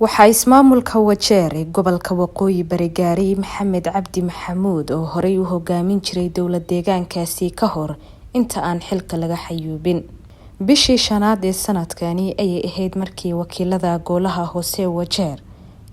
waxaa ismaamulka Wajeer ee gobolka Waqooyi Bari gaaray Maxamed Cabdi Maxamuud oo horey u hogaamin jiray dowlad deegaankaasi ka hor inta aan xilka laga xayuubin. Bishii shanaad ee sanadkani ayay ahayd markii wakiilada golaha hoose Wajeer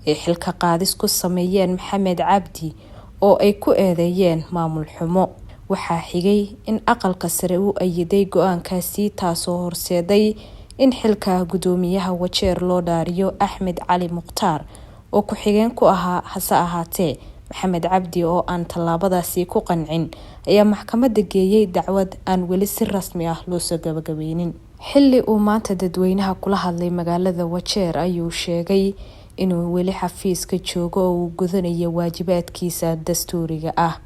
ay xilka qaadis ku sameeyeen Maxamed Cabdi oo ay ku eedeeyeen maamul xumo. waxaa xigay in aqalka sare uu ayiday go'aankaasi taasoo horseeday in xilka gudoomiyaha Wajeer loo dhaariyo Axmed Cali Mukhtaar oo ku xigeen ku ahaa hase ahaatee Maxamed Cabdi oo aan tallaabadaasi ku qancin ayaa maxkamadda geeyay dacwad aan weli si rasmi ah loo soo gabagabeynin. xilli uu maanta dadweynaha kula hadlay magaalada Wajeer ayuu sheegay inuu weli xafiiska joogo oo uu gudanayo waajibaadkiisa dastuuriga ah.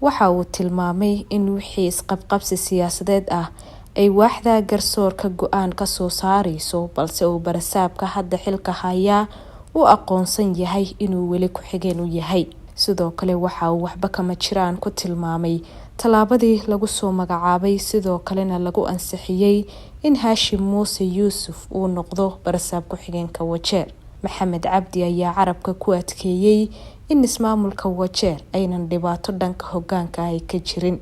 waxa uu tilmaamay in wixii isqabqabsi siyaasadeed ah ay waaxda garsoorka go'aan ka soo saarayso balse uu barasaabka hadda xilka haya u aqoonsan yahay inuu weli ku xigeen u yahay. sidoo kale waxa uu waxba kama jiraan ku tilmaamay talaabadii lagu soo magacaabay sidoo kalena lagu ansixiyay in Hashim Muuse Yuusuf uu noqdo barasaab ku xigeenka Wajeer. Maxamed Cabdi ayaa carabka ku adkeeyay in ismaamulka Wajeer aynan dhibaato dhanka hoggaanka ay ka jirin.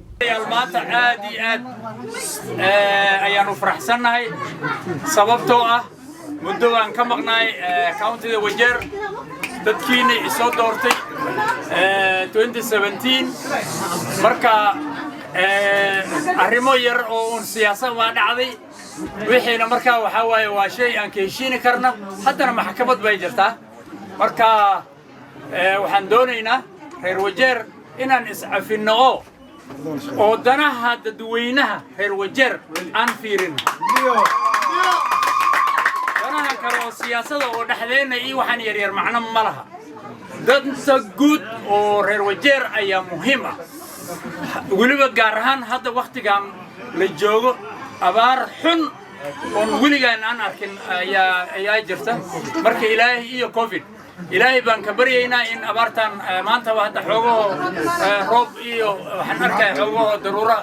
maanta aad iyo aad ayaanu faraxsanahay sababtoo ah muddo aan ka maqnaay county-da Wajeer dadkiina isoo doortay 2017 marka arrimo yar oo siyaasad waa dhacday wixiina marka waxa waaye waa shay aan ka heshiin karna haddana maxkamad bay jirtaa marka waxaan doonaynaa reer Wajeer inaan iscafino oo danaha dadweynaha reer Wajeer aan fiirin danaha kale oo siyaasadda oo dhaxdeena iyo waxaan yar macno ma laha. danta guud oo reer Wajeer ayaa muhiim ah weliba gaar ahaan hadda waqtigan la joogo abaar xun oo weligaan aan arkin ayaa jirta marka ilaahay iyo covid ilaahay baan ka baryaynaa in abaartan maanta hadda xoogo roob iyo waxaan arkay xoogo daruura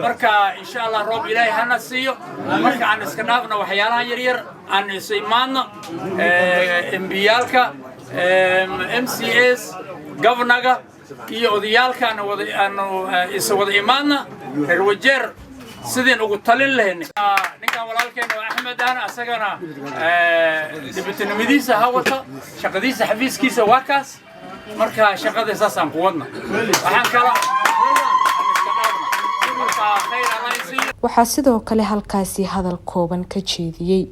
marka insha Allah roob ilaahay hana siiyo marka aan iska dhaafno waxyaalaha yar yar aan ismaadno MPyalka MCAs governorga iyo odayaalkan wada imaadna reer Wajeer sideen ugu talin lahayn ninka walaalkeen oo Axmed aan asagana dibadnimadiisa hawata shaqadiisa xafiiskiisa waa kaas marka shaqada saasaan ku wadna waxaan kala waxaa sidoo kale halkaasi hadal kooban ka jeediyay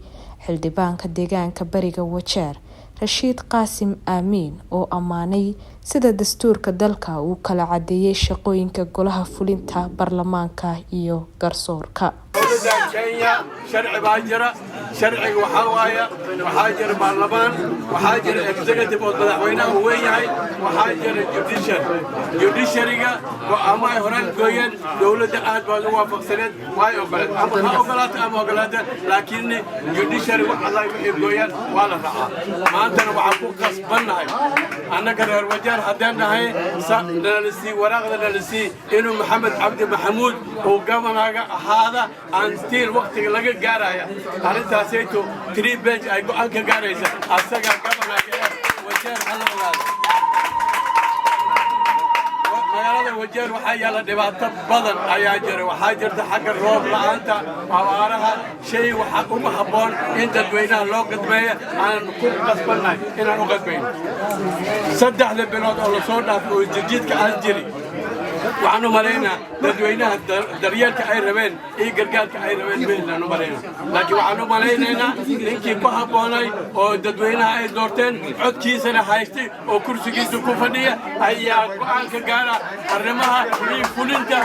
xildhibaanka deegaanka bariga Wajeer Rashiid Qaasim Amiin oo amaanay sida dastuurka dalka uu kala cadeeyay shaqooyinka golaha fulinta baarlamaanka iyo garsoorka. Kenya sharci baa jira sharciga waxaa jira baarlamaan waxaa jira executive oo madaxweynaha uu weeyahay waxaa jira judiciary-ga ama ay horaan gooyeen dowladda aad baa ugu waafaqsaneed way ogolaatay laakiin judiciary waxa la gooyeen waa la raacaa. maantana waxaan ku qasbannahay annaga reer Wajeer haddaan nahay waraaqda nalisi inuu Maxamed Cabdi Maxamuud oo gabanaga ahaada antil waqtiga laga gaaraya arintaasayto 3 bench ay go'aan ka gaaraysa asaga gabanaga Wajeer hal walaal magaalada Wajeer waxaa yaala dhibaato badan ayaa jira waxaa jirta xagga roob la'aanta abaaraha shay waxa ugu habboon in dadweynaha loo qadmeeyo aan ku qasbannahay inaan u qadmayno 3 bilood oo la soo dhaafay oo jidka aan jiri waxaanu maleynaa dadweynaha daryeelka ay rabeen iyo gargaarka ay rabeen meelaanu maleynaa laakiin waxaanu maleynaynaa ninkii ku habboonay oo dadweynaha ay doorteen codkiisana haystay oo kursigiisa ku fadhiya ayaa go'aan ka gaara arrimaha fulinta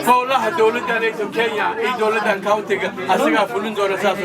howlaha dowladda Kenya iyo dowladda county-ga asagaa fulin doona saas